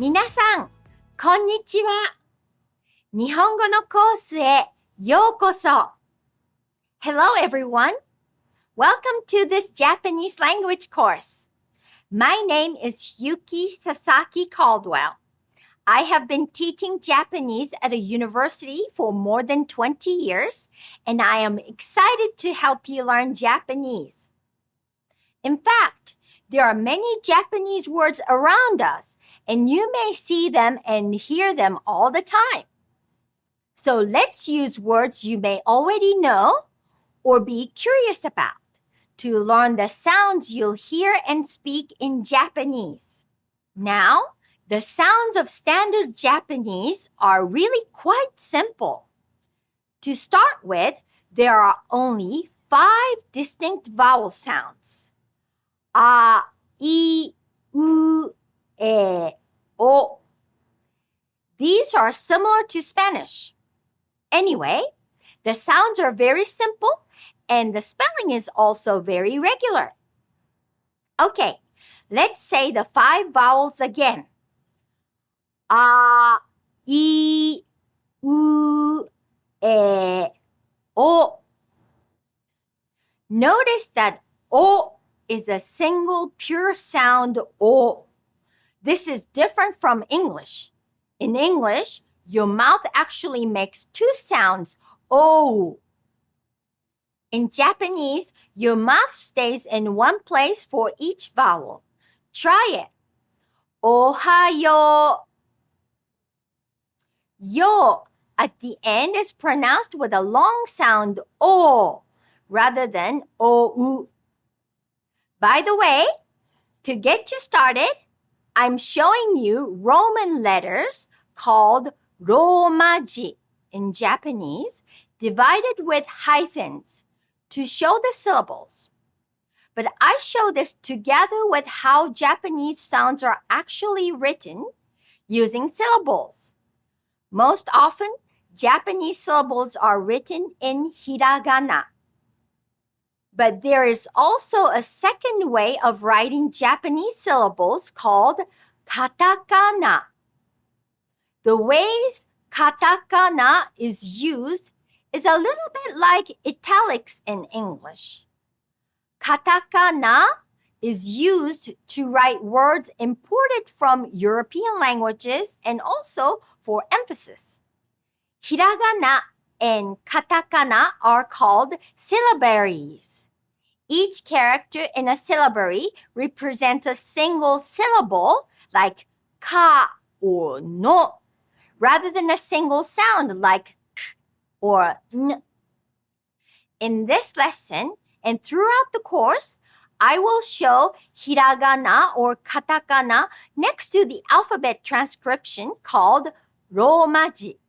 皆さん、こんにちは。日本語のコースへようこそ。Hello everyone. Welcome to this Japanese language course. My name is Yuki Sasaki Caldwell. I have been teaching Japanese at a university for more than 20 years, and I am excited to help you learn Japanese. In fact, there are many Japanese words around us, and you may see them and hear them all the time. So let's use words you may already know or be curious about to learn the sounds you'll hear and speak in Japanese. Now, the sounds of standard Japanese are really quite simple. To start with, there are only 5 distinct vowel sounds. A, I, U, E, O. These are similar to Spanish. Anyway, the sounds are very simple and the spelling is also very regular. Okay, let's say the 5 vowels again. A, I, U, E, O. Notice that O is a single pure sound O. This is different from English. In English, your mouth actually makes 2 sounds, O. In Japanese, your mouth stays in one place for each vowel. Try it. Ohayo. Yo at the end is pronounced with a long sound O rather than OU. By the way, to get you started, I'm showing you Roman letters called romaji in Japanese, divided with hyphens to show the syllables. But I show this together with how Japanese sounds are actually written using syllables. Most often, Japanese syllables are written in hiragana. But there is also a second way of writing Japanese syllables called katakana. The ways katakana is used is a little bit like italics in English. Katakana is used to write words imported from European languages and also for emphasis. Hiragana and katakana are called syllabaries. Each character in a syllabary represents a single syllable like ka or no, rather than a single sound like k or n. In this lesson and throughout the course, I will show hiragana or katakana next to the alphabet transcription called romaji.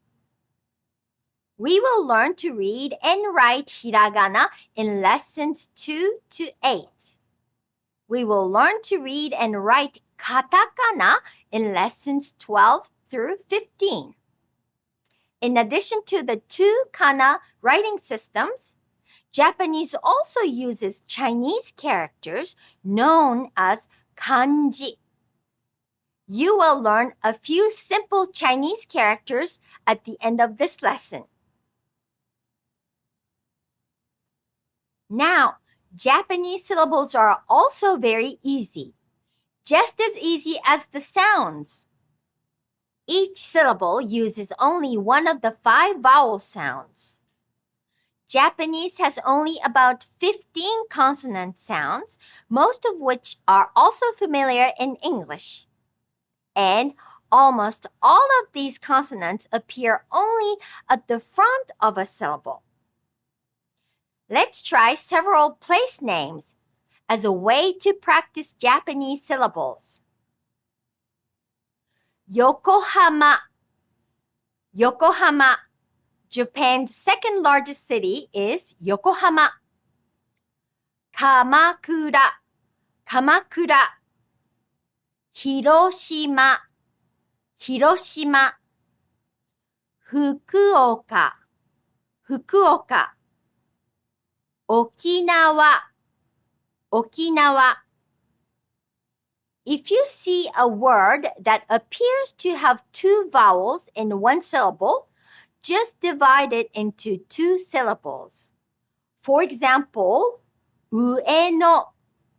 We will learn to read and write hiragana in lessons 2 to 8. We will learn to read and write katakana in lessons 12 through 15. In addition to the 2 kana writing systems, Japanese also uses Chinese characters known as kanji. You will learn a few simple Chinese characters at the end of this lesson. Now, Japanese syllables are also very easy, just as easy as the sounds. Each syllable uses only one of the 5 vowel sounds. Japanese has only about 15 consonant sounds, most of which are also familiar in English. And almost all of these consonants appear only at the front of a syllable. Let's try several place names as a way to practice Japanese syllables. Yokohama. Yokohama. Japan's second largest city is Yokohama. Kamakura. Kamakura. Hiroshima. Hiroshima. Fukuoka. Fukuoka. Okinawa. Okinawa. If you see a word that appears to have two vowels in one syllable, just divide it into two syllables. For example, Ueno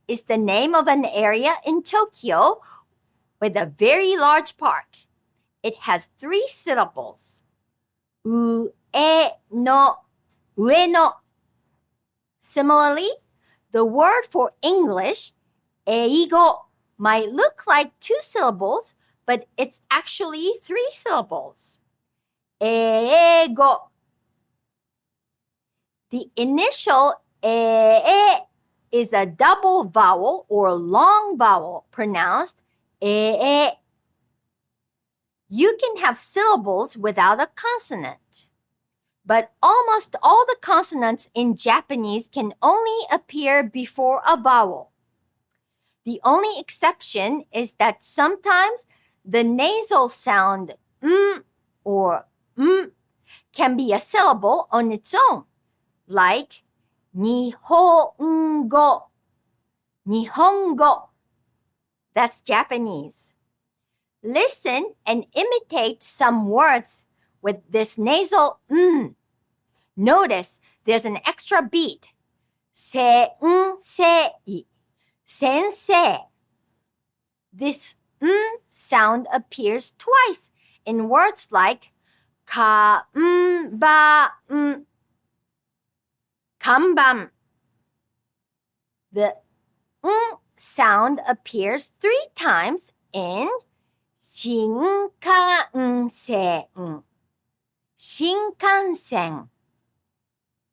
is the name of an area in Tokyo with a very large park. It has three syllables. Ueno. Similarly, the word for English, eigo, might look like two syllables, but it's actually three syllables. Eigo. The initial e is a double vowel or long vowel pronounced e. You can have syllables without a consonant. But almost all the consonants in Japanese can only appear before a vowel. The only exception is that sometimes the nasal sound or can be a syllable on its own, like Nihongo. Nihongo. That's Japanese. Listen and imitate some words with this nasal Notice there's an extra beat. Sensei. Sensei. This sound appears twice in words like kanban. Kanban. The sound appears three times in Shinkansen. Shinkansen.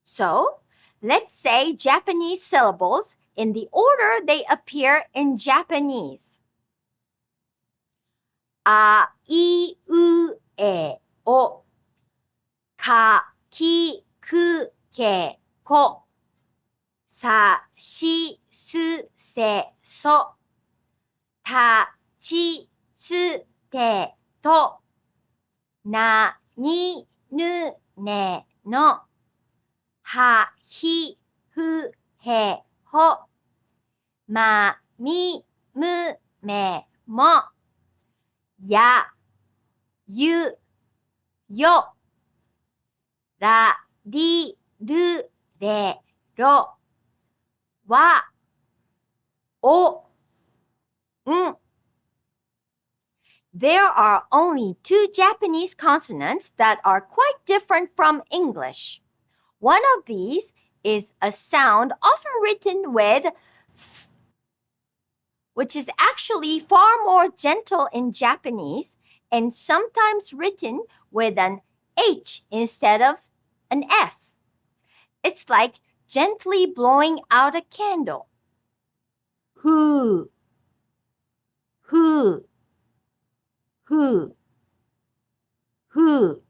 So, let's say Japanese syllables in the order they appear in Japanese. A, I, U, E, O. Ka, ki, ku, ke, ko. Sa, shi, su, se, so. Ta, chi, tsu, te, to. Na, ni, nu, ne, no. Ha, hi, fu, he, ho. Ma, mi, mu, me, mo. Ya, yu, yo. Ra, ri, ru, re, ro. Wa, o, There are only two Japanese consonants that are quite different from English. One of these is a sound often written with f, which is actually far more gentle in Japanese and sometimes written with an H instead of an F. It's like gently blowing out a candle. Hu, hu, hu, hu,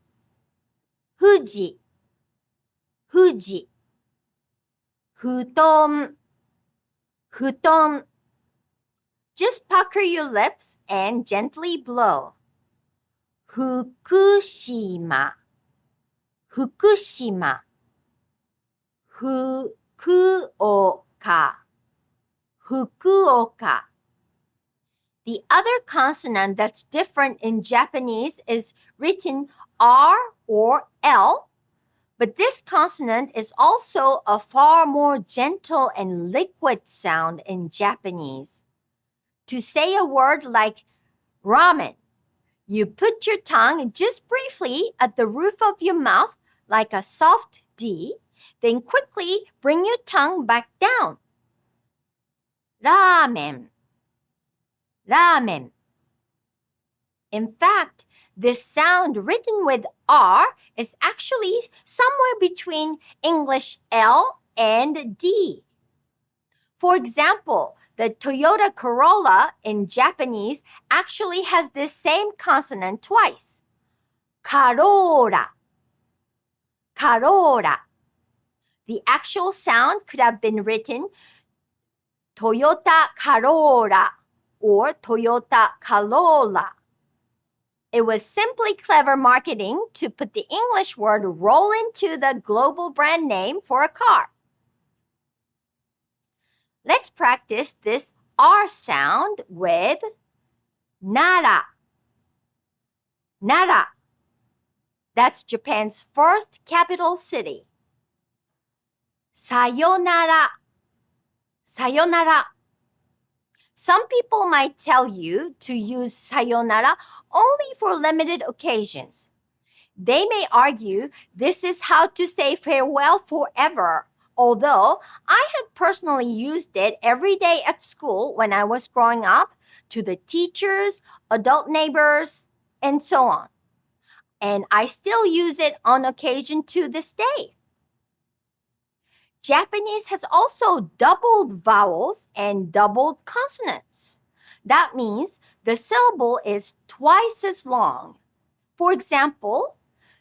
fuji, fuji, futon, futon. Just pucker your lips and gently blow. Fukushima, Fukushima. Fukuoka, Fukuoka. The other consonant that's different in Japanese is written R or L, but this consonant is also a far more gentle and liquid sound in Japanese. To say a word like ramen, you put your tongue just briefly at the roof of your mouth like a soft D, then quickly bring your tongue back down. Ramen, ramen. In fact, this sound written with R is actually somewhere between English L and D. For example, the Toyota Corolla in Japanese actually has this same consonant twice. Corolla, Corolla. The actual sound could have been written Toyota Corolla or Toyota Corolla. It was simply clever marketing to put the English word roll into the global brand name for a car. Let's practice this R sound with Nara. Nara. That's Japan's first capital city. Sayonara. Sayonara. Some people might tell you to use sayonara only for limited occasions. They may argue this is how to say farewell forever, although I have personally used it every day at school when I was growing up to the teachers, adult neighbors, and so on. And I still use it on occasion to this day. Japanese has also doubled vowels and doubled consonants. That means the syllable is twice as long. For example,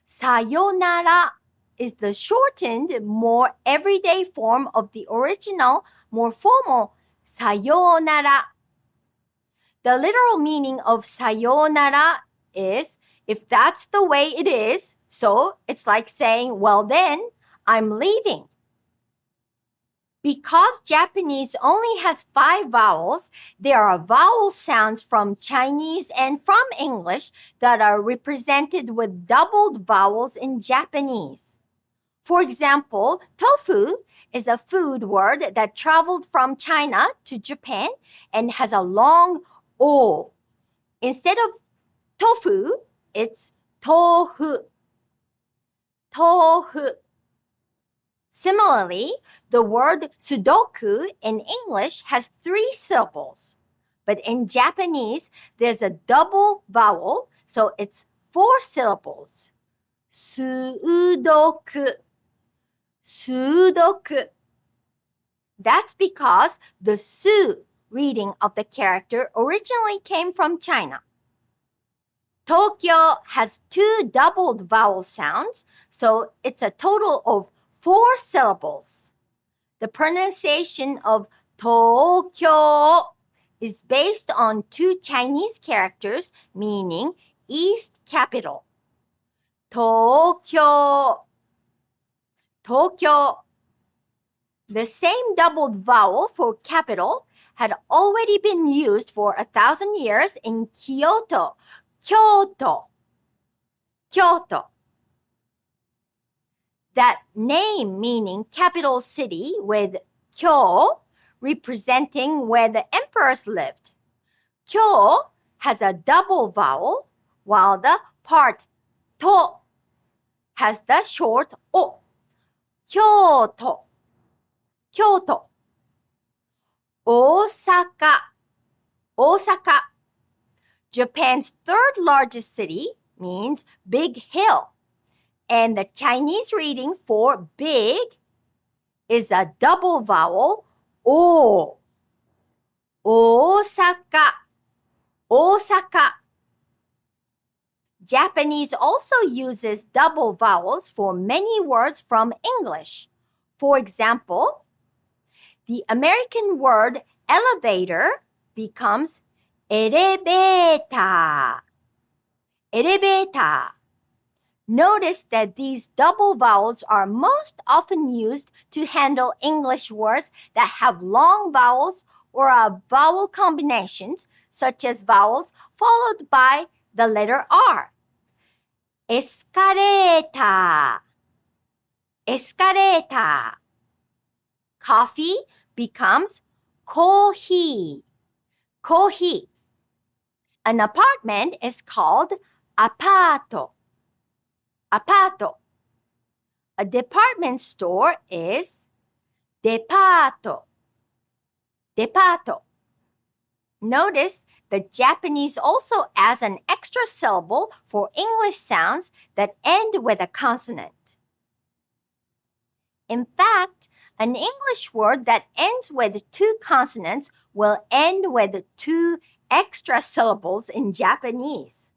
sayonara is the shortened, more everyday form of the original, more formal sayonara. The literal meaning of sayonara is if that's the way it is, so it's like saying, well then, I'm leaving. Because Japanese only has 5 vowels, there are vowel sounds from Chinese and from English that are represented with doubled vowels in Japanese. For example, tofu is a food word that traveled from China to Japan and has a long O. Instead of tofu, it's tofu. Tofu. Similarly, the word sudoku in English has 3 syllables. But in Japanese, there's a double vowel, so it's 4 syllables. Sudoku. Sudoku. That's because the su reading of the character originally came from China. Tokyo has 2 doubled vowel sounds, so it's a total of 4 syllables. The pronunciation of Tokyo is based on 2 Chinese characters meaning East Capital. Tokyo. Tokyo. The same doubled vowel for capital had already been used for 1,000 years in Kyoto. Kyoto. Kyoto. That name meaning capital city with Kyo representing where the emperors lived. Kyo has a double vowel while the part to has the short o. Kyoto. Kyoto. Osaka. Osaka. Japan's 3rd largest city means big hill. And the Chinese reading for big is a double vowel, o. Osaka. Osaka. Japanese also uses double vowels for many words from English. For example, the American word elevator becomes elevator. Elevator. Notice that these double vowels are most often used to handle English words that have long vowels or are vowel combinations, such as vowels followed by the letter R. Escalator. Escalator. Coffee becomes coffee. Coffee. An apartment is called apato. Apato. A department store is depato. Depato. Notice the Japanese also adds an extra syllable for English sounds that end with a consonant. In fact, an English word that ends with 2 consonants will end with 2 extra syllables in Japanese.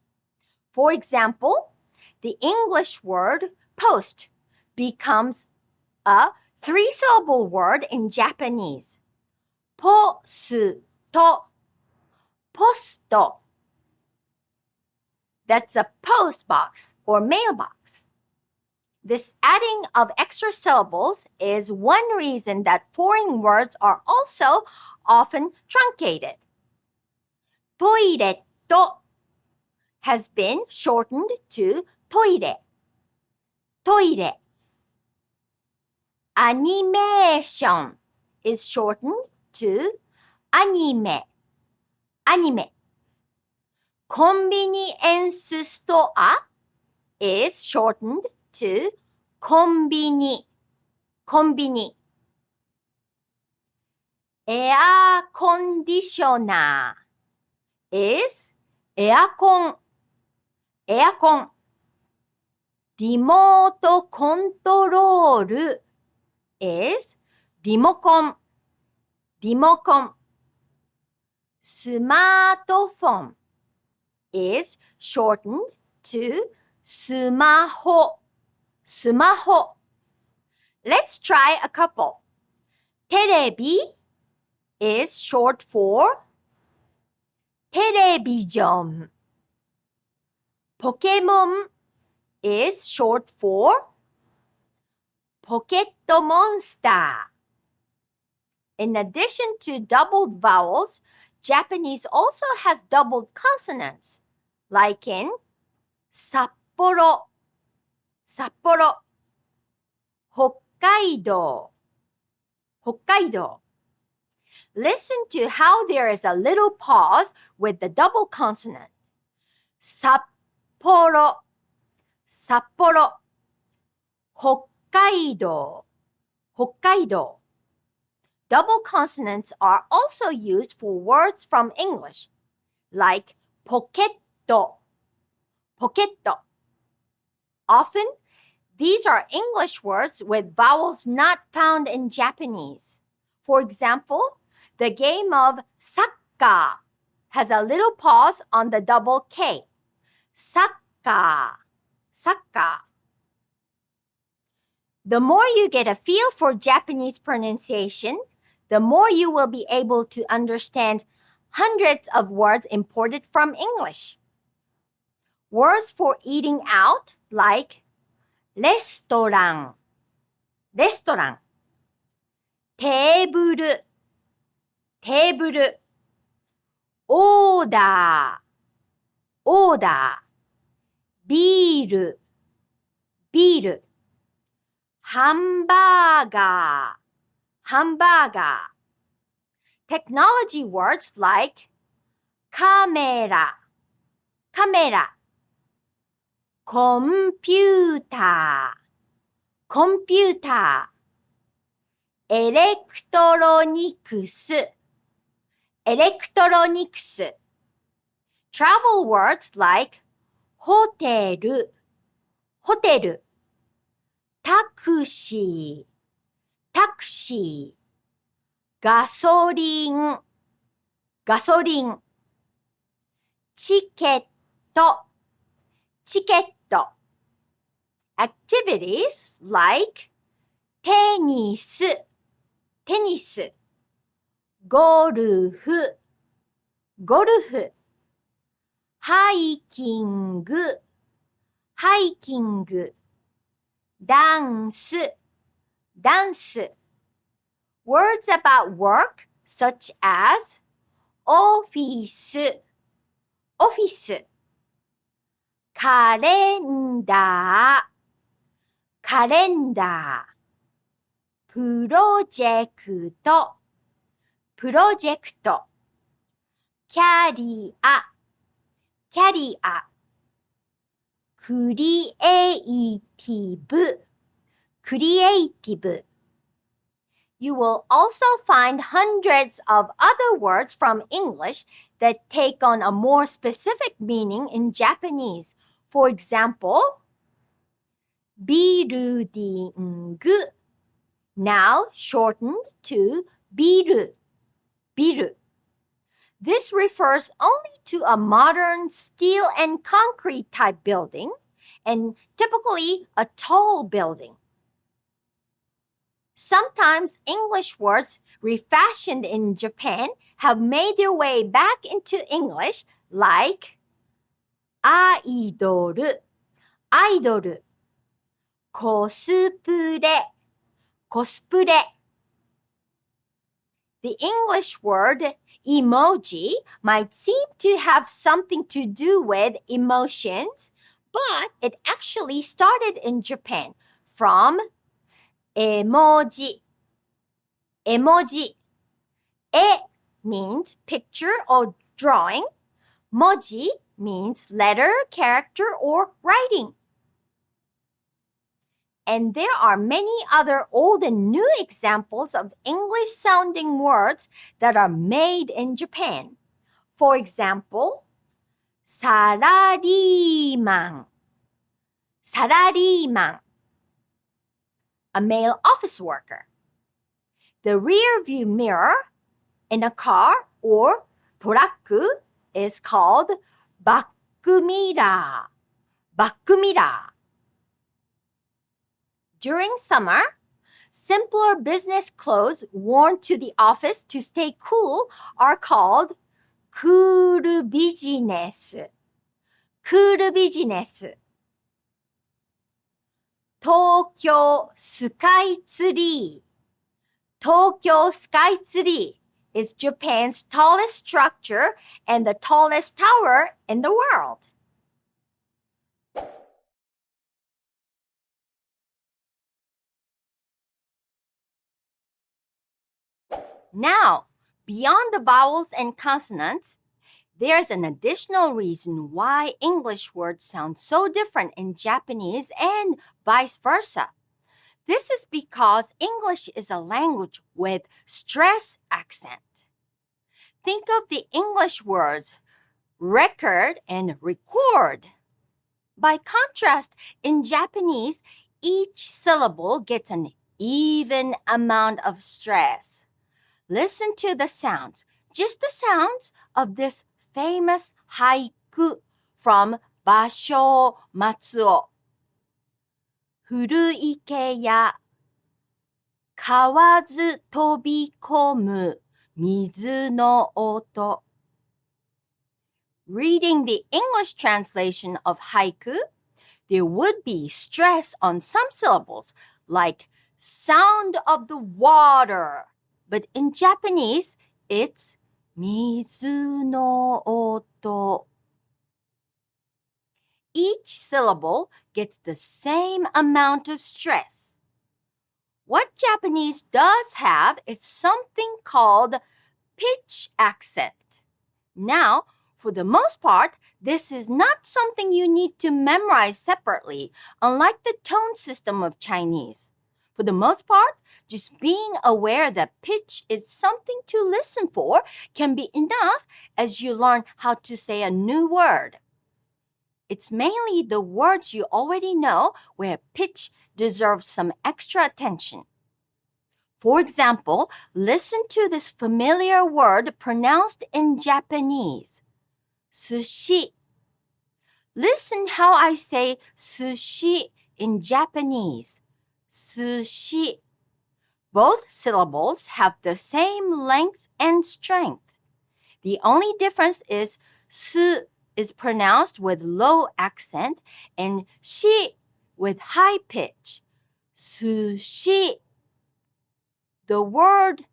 For example, the English word post becomes a 3-syllable word in Japanese. Posuto. Posto. That's a post box or mailbox. This adding of extra syllables is one reason that foreign words are also often truncated. トイレット has been shortened to トイレ。トイレ。アニメーション is shortened to アニメ。アニメ。コンビニエンスストア is shortened to コンビニ。コンビニ。エアコンディショナー is エアコン。エアコン。リモートコントロール is リモコン。リモコン。スマートフォン is shortened to スマホ。スマホ。Let's try a couple. テレビ is short for テレビジョン。ポケモン is short for ポケットモンスター。In addition to doubled vowels, Japanese also has doubled consonants, like in 札幌、札幌、北海道、北海道。Listen to how there is a little pause with the double consonant. 札幌、札幌、北海道、北海道。Double consonants are also used for words from English, like ポケット、ポケット。Often, these are English words with vowels not found in Japanese. For example, the game of soccer has a little pause on the double K. Soccer, soccer. The more you get a feel for Japanese pronunciation, the more you will be able to understand hundreds of words imported from English. Words for eating out like レストラン、レストラン。テーブル、テーブル。オーダー、オーダー。ビール、ビール。ハンバーガー、ハンバーガー。Technology words like カメラ、カメラ。コンピューター、コンピューター。エレクトロニクス、エレクトロニクス。Travel words like ホテル、ホテル。タクシー、タクシー。ガソリン、ガソリン。チケット、チケット。Activities like テニス、テニス。ゴルフ、ゴルフ。ハイキング、ハイキング。ダンス、ダンス。Words about work such as オフィス、オフィス。カレンダー、カレンダー。プロジェクト、プロジェクト。キャリア、キャリア。クリエイティブ、クリエイティブ。You will also find hundreds of other words from English that take on a more specific meaning in Japanese. For example, ビルディング, now shortened to ビル, ビル. This refers only to a modern steel and concrete type building, and typically a tall building. Sometimes English words refashioned in Japan have made their way back into English, like アイドル、アイドル。コスプレ、コスプレ。The English word emoji might seem to have something to do with emotions, but it actually started in Japan from emoji. Emoji. E means picture or drawing. Moji means letter, character, or writing. And there are many other old and new examples of English-sounding words that are made in Japan. For example, サラリーマン, サラリーマン, a male office worker. The rear view mirror in a car or トラック is called バックミラー, バックミラー. During summer, simpler business clothes worn to the office to stay cool are called クールビジネス。クールビジネス。東京スカイツリー。東京スカイツリー is Japan's tallest structure and the tallest tower in the world. Now, beyond the vowels and consonants, there's an additional reason why English words sound so different in Japanese and vice versa. This is because English is a language with stress accent. Think of the English words record and record. By contrast, in Japanese, each syllable gets an even amount of stress. Listen to the sounds, just the sounds of this famous haiku from Basho Matsuo. 古池や河津飛び込む水の音. Reading the English translation of haiku, there would be stress on some syllables, like sound of the water. But in Japanese, it's 水の音. Each syllable gets the same amount of stress. What Japanese does have is something called pitch accent. Now, for the most part, this is not something you need to memorize separately, unlike the tone system of Chinese. For the most part, just being aware that pitch is something to listen for can be enough as you learn how to say a new word. It's mainly the words you already know where pitch deserves some extra attention. For example, listen to this familiar word pronounced in Japanese. Sushi. Listen how I say sushi in Japanese. Sushi. Both syllables have the same length and strength. The only difference is su is pronounced with low accent and shi with high pitch. Sushi. The word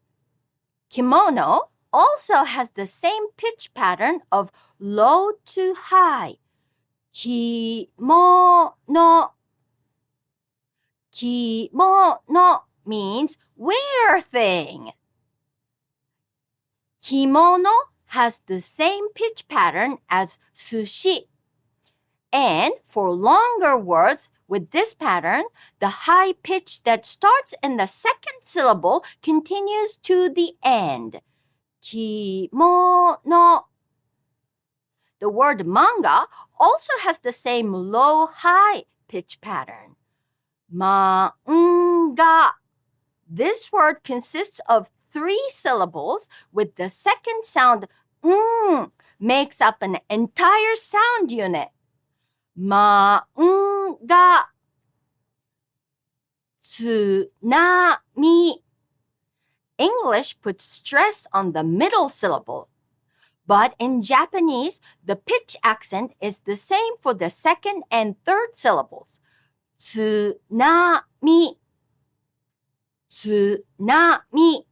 kimono also has the same pitch pattern of low to high. Kimono. Kimono means wear thing. Kimono has the same pitch pattern as sushi. And for longer words with this pattern, the high pitch that starts in the second syllable continues to the end. Kimono. The word manga also has the same low-high pitch pattern. Manga. This word consists of 3 syllables with the second sound makes up an entire sound unit. Manga. Tsunami. English puts stress on the middle syllable. But in Japanese, the pitch accent is the same for the second and third syllables. tsunami, tsunami.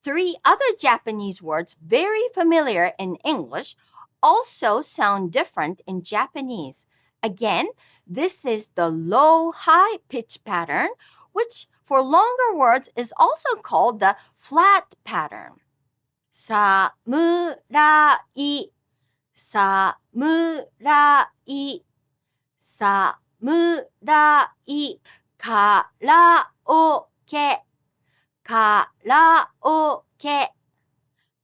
Three other Japanese words very familiar in English also sound different in Japanese. Again, this is the low-high pitch pattern, which for longer words is also called the flat pattern. Samurai, samurai, samurai, karaoke, karaoke,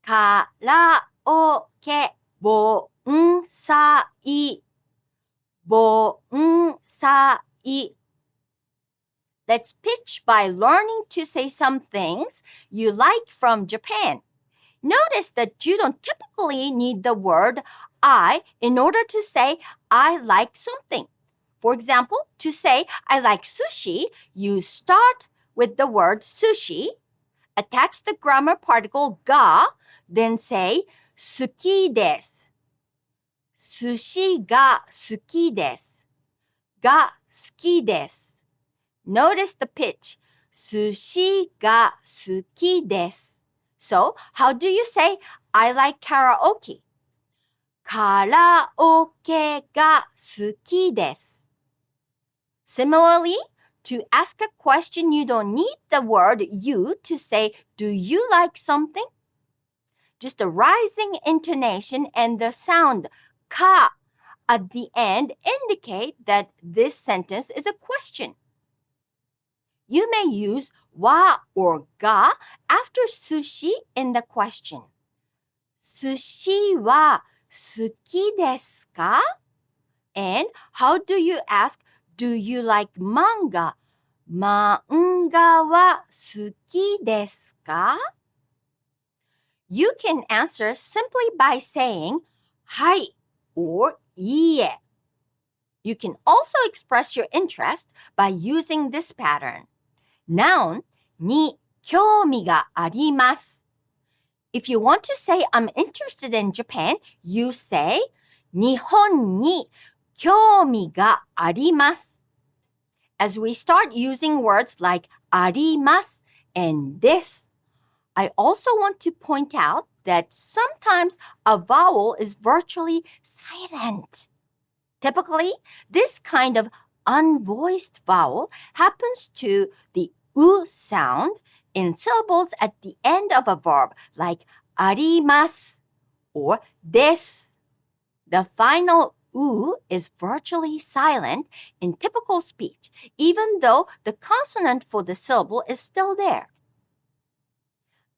karaoke, bonsai, bonsai. Let's pitch by learning to say some things you like from Japan. Notice that you don't typically need the word I in order to say I like something. For example, to say I like sushi, you start with the word sushi, attach the grammar particle ga, then say suki desu. Sushi ga suki desu. Ga suki desu. Notice the pitch. Sushi ga suki desu. So, how do you say I like karaoke? Karaoke ga suki desu. Similarly, to ask a question, you don't need the word you to say, do you like something? Just a rising intonation and the sound ka at the end indicate that this sentence is a question. You may use wa or ga after sushi in the question. Sushi wa suki desu ka? And how do you ask, do you like manga? Manga wa suki desu ka? You can answer simply by saying hai or iie. You can also express your interest by using this pattern. Noun ni kyoumi ga arimasu. If you want to say I'm interested in Japan, you say 日本に興味があります. As we start using words like あります and this, I also want to point out that sometimes a vowel is virtually silent. Typically, this kind of unvoiced vowel happens to the u sound in syllables at the end of a verb like あります or です. The final u is virtually silent in typical speech, even though the consonant for the syllable is still there.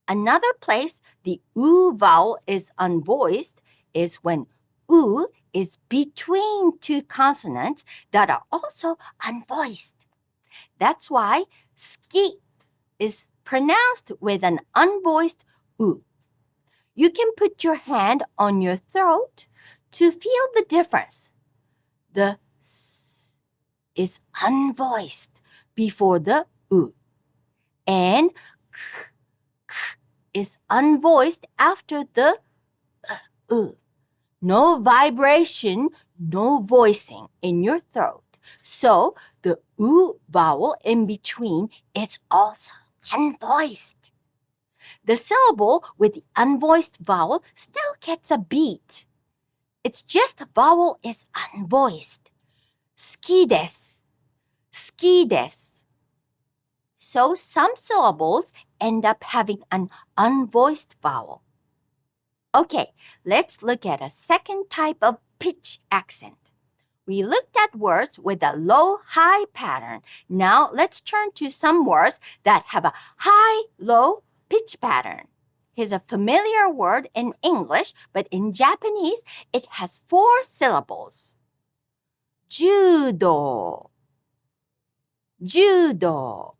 Another place the u vowel is unvoiced is when u is between two consonants that are also unvoiced. That's why ski is pronounced with an unvoiced u. You can put your hand on your throat to feel the difference. The s is unvoiced before the u, and k is unvoiced after the u. No vibration, no voicing in your throat. So the u vowel in between is also unvoiced. The syllable with the unvoiced vowel still gets a beat. It's just the vowel is unvoiced. 好きです. 好きです. So some syllables end up having an unvoiced vowel. Okay, let's look at a second type of pitch accent. We looked at words with a low-high pattern. Now let's turn to some words that have a high-low pitch pattern. Here's a familiar word in English, but in Japanese, it has 4 syllables. Judo, judo.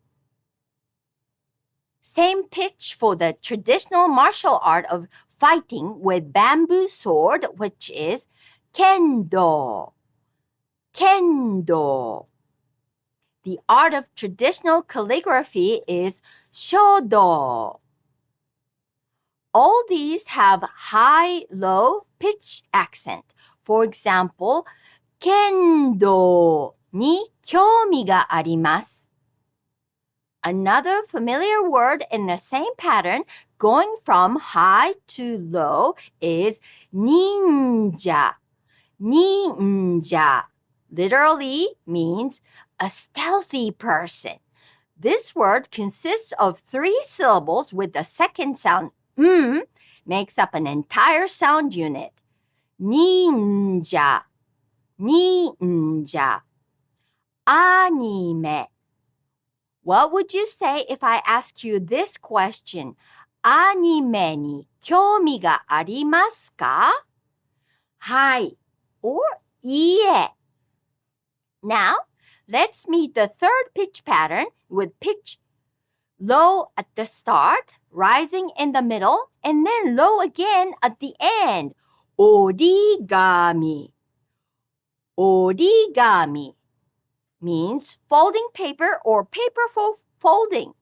Same pitch for the traditional martial art of fighting with bamboo sword, which is kendo, kendo. The art of traditional calligraphy is shodo. All these have high-low pitch accent. For example, kendo に興味があります。Another familiar word in the same pattern, going from high to low, is ninja. Ninja literally means a stealthy person. This word consists of 3 syllables with the second sound makes up an entire sound unit. Ninja, ninja. Anime. What would you say if I ask you this question? アニメに興味がありますか? はい or いいえ. Now, let's meet the third pitch pattern with pitch low at the start, rising in the middle, and then low again at the end. Origami. Origami means folding paper or paper for folding.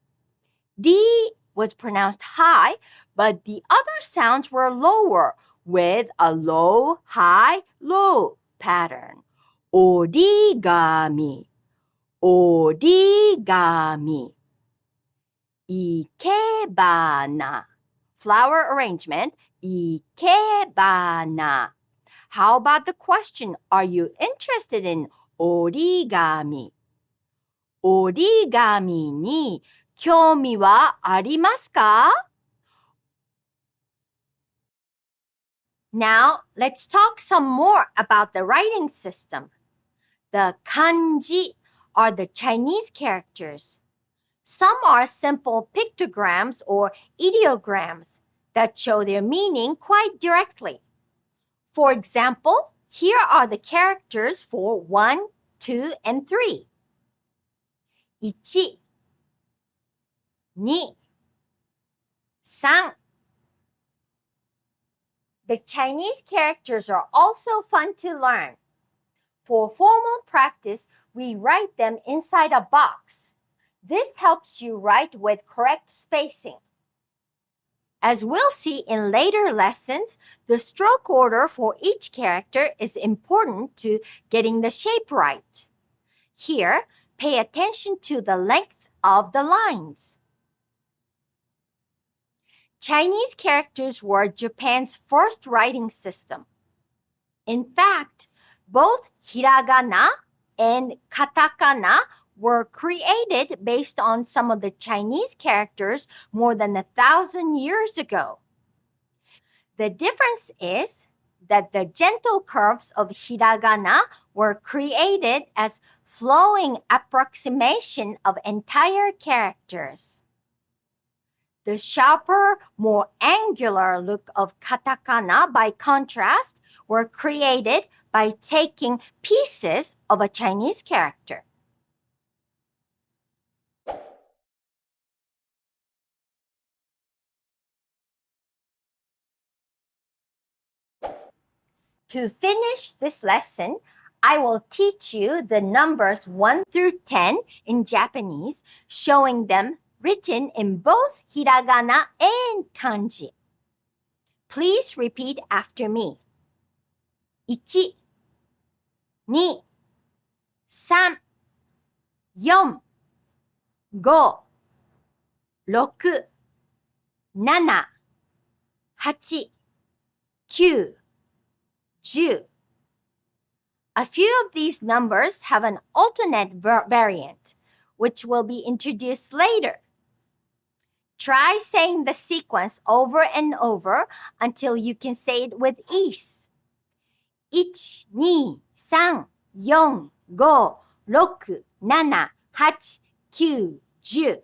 D was pronounced high, but the other sounds were lower with a low, high, low pattern. Origami. Origami. Ikebana. Flower arrangement. Ikebana. How about the question? Are you interested in origami? Origami ni 興味はありますか? Now, let's talk some more about the writing system. The kanji are the Chinese characters. Some are simple pictograms or ideograms that show their meaning quite directly. For example, here are the characters for 1, 2, and 3. 1 2 3 The Chinese characters are also fun to learn. For formal practice, we write them inside a box. This helps you write with correct spacing. As we'll see in later lessons, the stroke order for each character is important to getting the shape right. Here, pay attention to the length of the lines. Chinese characters were Japan's first writing system. In fact, both hiragana and katakana were created based on some of the Chinese characters more than 1,000 years ago. The difference is that the gentle curves of hiragana were created as flowing approximation of entire characters. The sharper, more angular look of katakana, by contrast, were created by taking pieces of a Chinese character. To finish this lesson, I will teach you the numbers 1 through 10 in Japanese, showing them written in both hiragana and kanji. Please repeat after me. 1 2 3 4 5 6 7 8 9 10. A few of these numbers have an alternate variant, which will be introduced later. Try saying the sequence over and over until you can say it with ease. 1, 2, 3, 4, 5, 6, 7, 8, 9, 10. 1, 2, 3,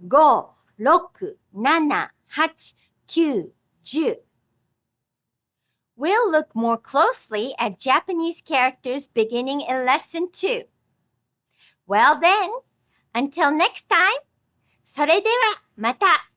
4, 5, 6, 7, 8, 9, 10. We'll look more closely at Japanese characters beginning in Lesson 2. Well then, until next time, それではまた。